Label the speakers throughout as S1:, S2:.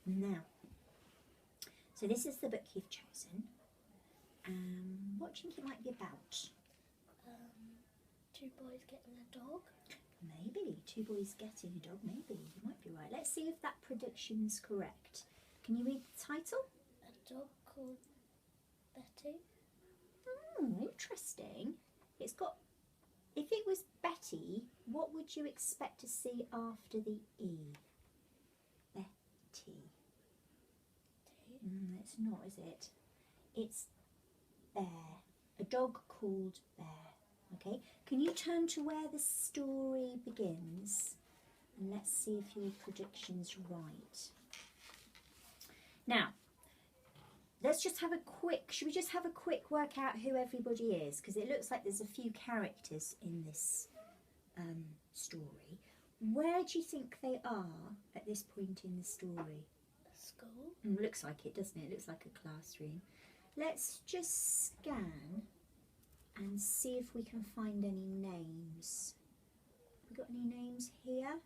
S1: Now, so this is the book you've chosen. What do you think it might be about?
S2: Two boys getting a dog.
S1: Maybe. Two boys getting a dog. Maybe. You might be right. Let's see if that prediction's correct. Can you read the title?
S2: A dog called Betty.
S1: Interesting. It's got... If it was Betty, what would you expect to see after the E? Betty. It's not, is it? It's Bear. A dog called Bear. Okay, can you turn to where the story begins? And let's see if your prediction's right. Now, let's just have a quick, should we just have a quick work out who everybody is? Because it looks like there's a few characters in this story. Where do you think they are at this point in the story?
S2: School.
S1: Looks like it, doesn't it? It looks like a classroom. Let's just scan and see if we can find any names. Have we got any names here?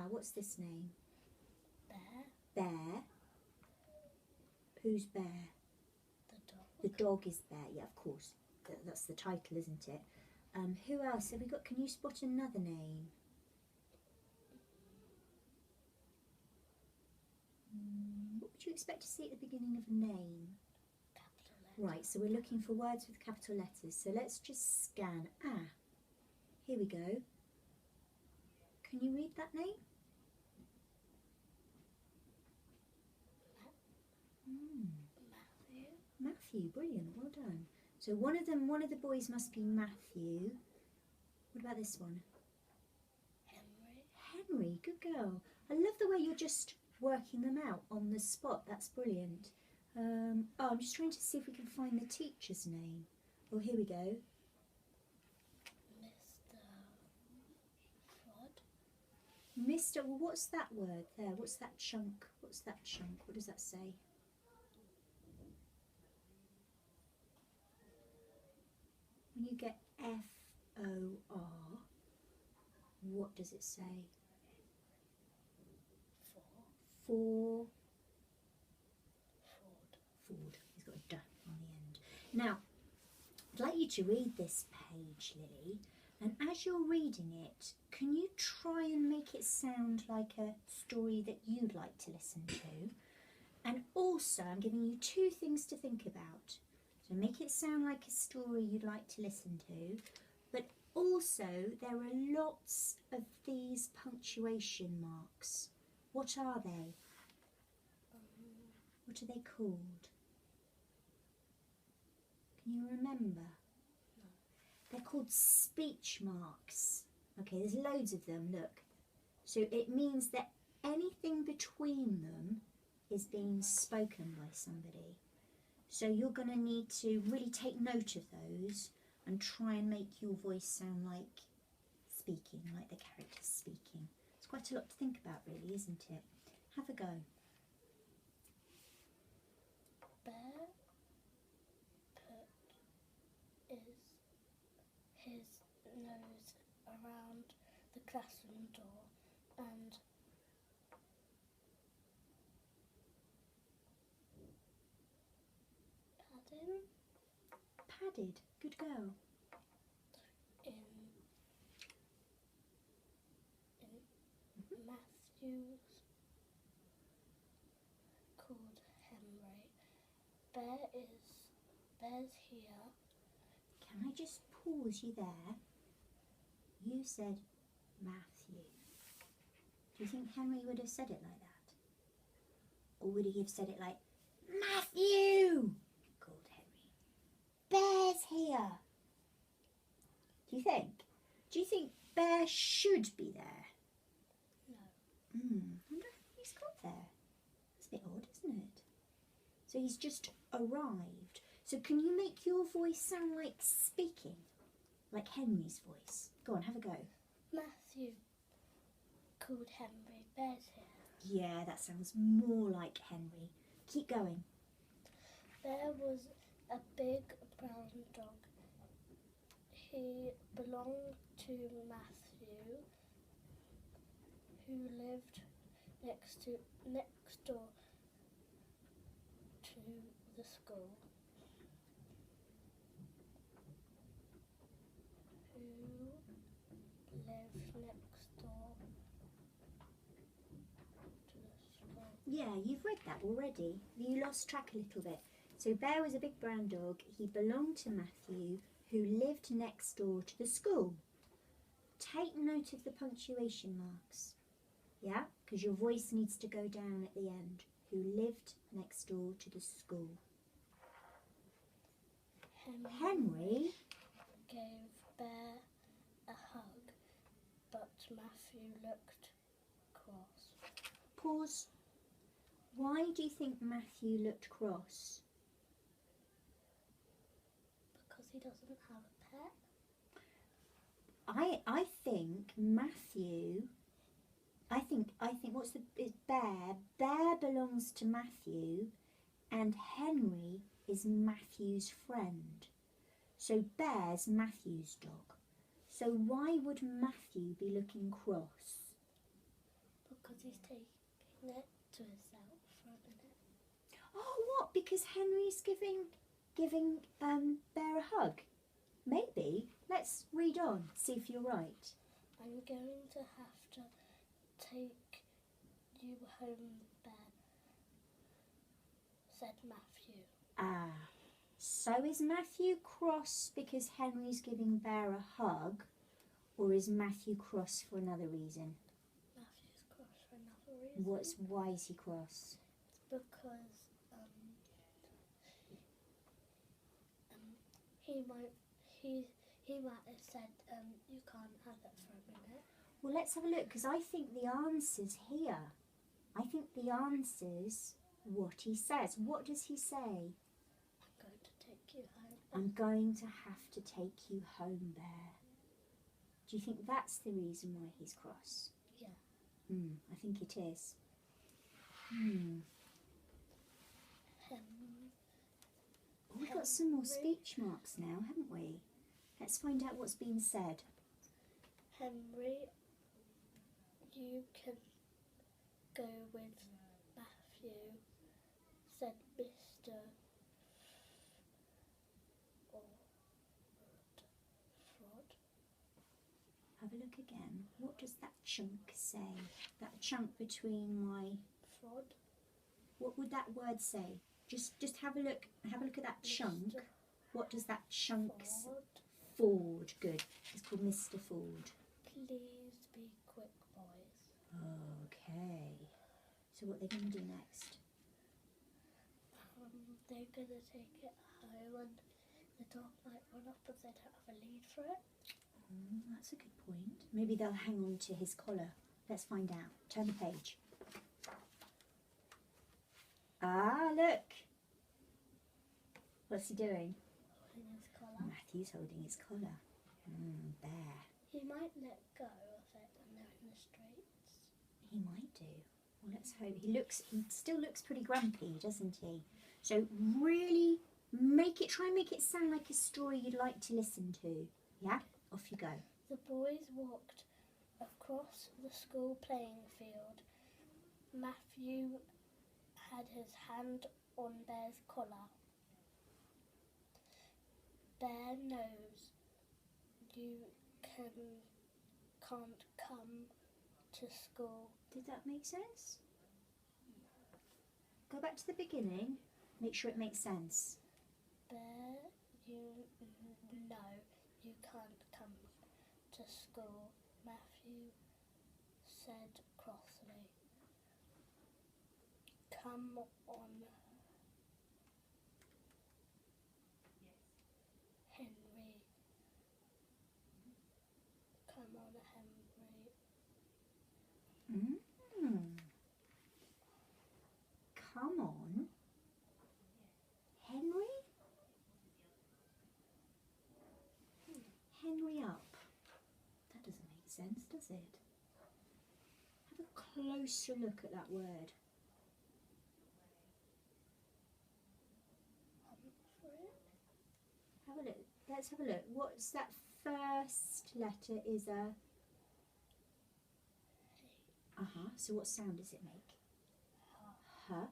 S1: What's this name?
S2: Bear.
S1: Bear. Who's Bear?
S2: The dog.
S1: The dog is Bear, yeah, of course. That's the title, isn't it? Who else have we got? Can you spot another name? What would you expect to see at the beginning of a name? Right, so we're looking for words with capital letters. So let's just scan. Here we go. Can you read that name?
S2: Matthew.
S1: Matthew, brilliant, well done. So one of the boys must be Matthew. What about this one?
S2: Henry.
S1: Henry, good girl. I love the way you're just working them out on the spot. That's brilliant. I'm just trying to see if we can find the teacher's name. Oh, here we go.
S2: Mr. Fod.
S1: Well, what's that word there? What's that chunk? What's that chunk? What does that say? When you get F-O-R, what does it say?
S2: Ford.
S1: Ford. He's got a D on the end. Now, I'd like you to read this page, Lily, and as you're reading it, can you try and make it sound like a story that you'd like to listen to? And also, I'm giving you two things to think about. So make it sound like a story you'd like to listen to, but also there are lots of these punctuation marks. What are they? What are they called? Can you remember?
S2: No.
S1: They're called speech marks. Okay, there's loads of them, look. So it means that anything between them is being spoken by somebody. So you're going to need to really take note of those and try and make your voice sound like speaking, like the character's speaking. It's quite a lot to think about, really, isn't it? Have a go.
S2: Bear put his nose around the classroom door and
S1: Padded. Good girl.
S2: in Matthew's called Henry. Bear's here.
S1: Can I just pause you there? You said Matthew. Do you think Henry would have said it like that? Or would he have said it like, Matthew, called Henry. Bear's here. Do you think? Do you think Bear should be there?
S2: No.
S1: I wonder how he's got there. That's a bit odd, isn't it? So he's just arrived. So can you make your voice sound like speaking? Like Henry's voice? Go on, have a go.
S2: Matthew called Henry. Bear's here.
S1: Yeah, that sounds more like Henry. Keep going.
S2: Bear was a big brown dog. He belonged to Matthew, who lived next door the school. Who lived next door to the school?
S1: Yeah, you've read that already. You lost track a little bit. So Bear was a big brown dog. He belonged to Matthew, who lived next door to the school. Take note of the punctuation marks. Yeah, because your voice needs to go down at the end. Who lived next door to the school. Henry
S2: gave Bear a hug, but Matthew looked cross.
S1: Pause. Why do you think Matthew looked cross?
S2: Because he doesn't have a pet.
S1: I think Matthew. I think what's it's Bear? Bear belongs to Matthew, and Henry is Matthew's friend. So Bear's Matthew's dog. So why would Matthew be looking cross?
S2: Because he's taking it to himself for a minute.
S1: Oh, what? Because Henry's giving Bear a hug? Maybe. Let's read on, see if you're right.
S2: I'm going to have to take you home, Bear, said Matthew.
S1: Ah, so is Matthew cross because Henry's giving Bear a hug, or is Matthew cross for another reason?
S2: Matthew's cross for another reason.
S1: Why is he cross?
S2: It's because he might have said you can't have it for a minute.
S1: Well, let's have a look, because I think the answer's here. I think the answer's what he says. What does he say?
S2: I'm going to take you home.
S1: I'm going to have to take you home, Bear. Do you think that's the reason why he's cross?
S2: Yeah.
S1: I think it is. We've got some more speech marks now, haven't we? Let's find out what's been said.
S2: Henry, you can go with Matthew, said Mr. Frod.
S1: Have a look again. What does that chunk say? That chunk between my...
S2: Frod.
S1: What would that word say? Just have a look. Have a look at that chunk.
S2: Mr.
S1: What does that chunk say?
S2: Ford.
S1: Ford. Good. It's called Mr. Ford.
S2: Please be quick, boys.
S1: Okay. So what are they going to do next?
S2: They're going to take it home and the dog might run up if they don't have a lead for it.
S1: That's a good point. Maybe they'll hang on to his collar. Let's find out. Turn the page. Ah, look. What's he doing?
S2: Holding his collar.
S1: Matthew's holding his collar. Bear.
S2: He might let go of it when they're in the streets.
S1: He might do. Well, let's hope. He still looks pretty grumpy, doesn't he? So really try and make it sound like a story you'd like to listen to. Yeah? Off you go.
S2: The boys walked across the school playing field. Matthew had his hand on Bear's collar. Bear knows you can't come to school.
S1: Did that make sense? Go back to the beginning. Make sure it makes sense.
S2: Bear, you know you can't come to school, Matthew said crossly. Come on, Henry. Come on, Henry.
S1: Come on. Henry? Henry up. That doesn't make sense, does it? Have a closer look at that word. Have a look. Let's have a look. What's that first letter? Is a... So what sound does it make? Huh.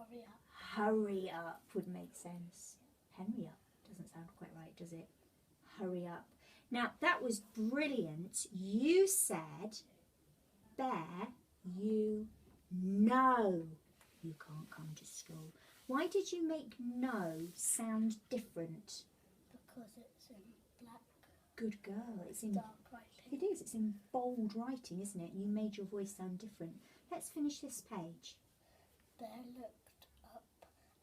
S2: hurry up.
S1: Hurry up would make sense. Henry up doesn't sound quite right, does it? Hurry up. Now, that was brilliant. You said, Bear, you know you can't come to school. Why did you make no sound different?
S2: Because it's in black,
S1: Good girl. It's in,
S2: dark writing.
S1: it is. It's in bold writing, isn't it? You made your voice sound different. Let's finish this page.
S2: Bear looked up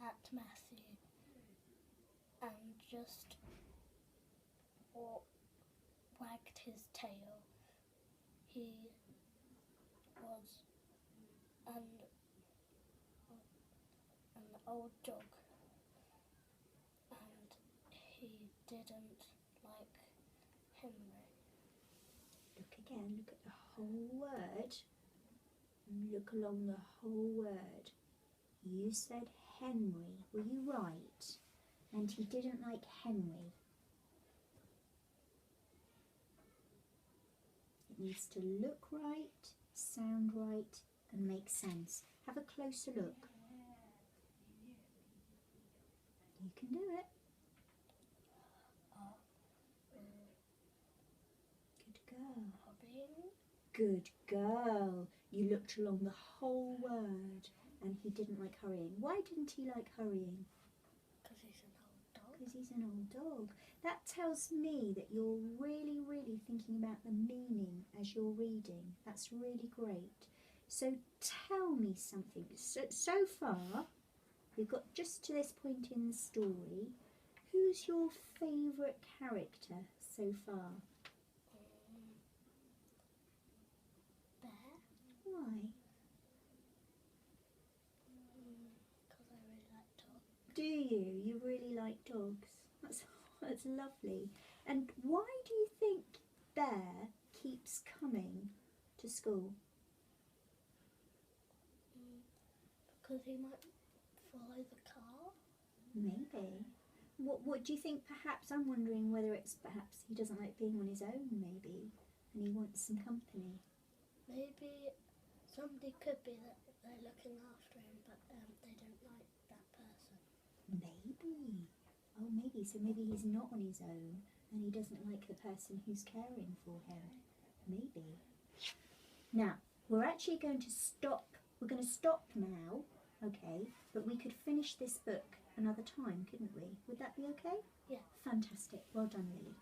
S2: at Matthew and just wagged his tail. He was an old dog, and he didn't like Henry.
S1: Look again. Look at the whole word. And look along the whole word. You said Henry. Were you right? And he didn't like Henry. It needs to look right, sound right, and make sense. Have a closer look. You can do it. Good girl.
S2: Hurrying.
S1: Good girl. You looked along the whole word and he didn't like hurrying. Why didn't he like hurrying?
S2: Because he's an old dog.
S1: Because he's an old dog. That tells me that you're really, really thinking about the meaning as you're reading. That's really great. So tell me something. So far, we've got just to this point in the story. Who's your favourite character so far?
S2: Bear.
S1: Why?
S2: Because I really like dogs.
S1: Do you? You really like dogs? That's lovely. And why do you think Bear keeps coming to school?
S2: Because he might follow the car.
S1: Maybe. What do you think? Perhaps I'm wondering whether it's perhaps he doesn't like being on his own, maybe, and he wants some company.
S2: Maybe somebody could be that they're looking after him, but they don't like that person.
S1: Maybe. Oh, maybe. So maybe he's not on his own and he doesn't like the person who's caring for him. Maybe. Now, we're actually going to stop. We're going to stop now, okay? But we could finish this book another time, couldn't we? Would that be okay?
S2: Yeah.
S1: Fantastic. Well done, Lily.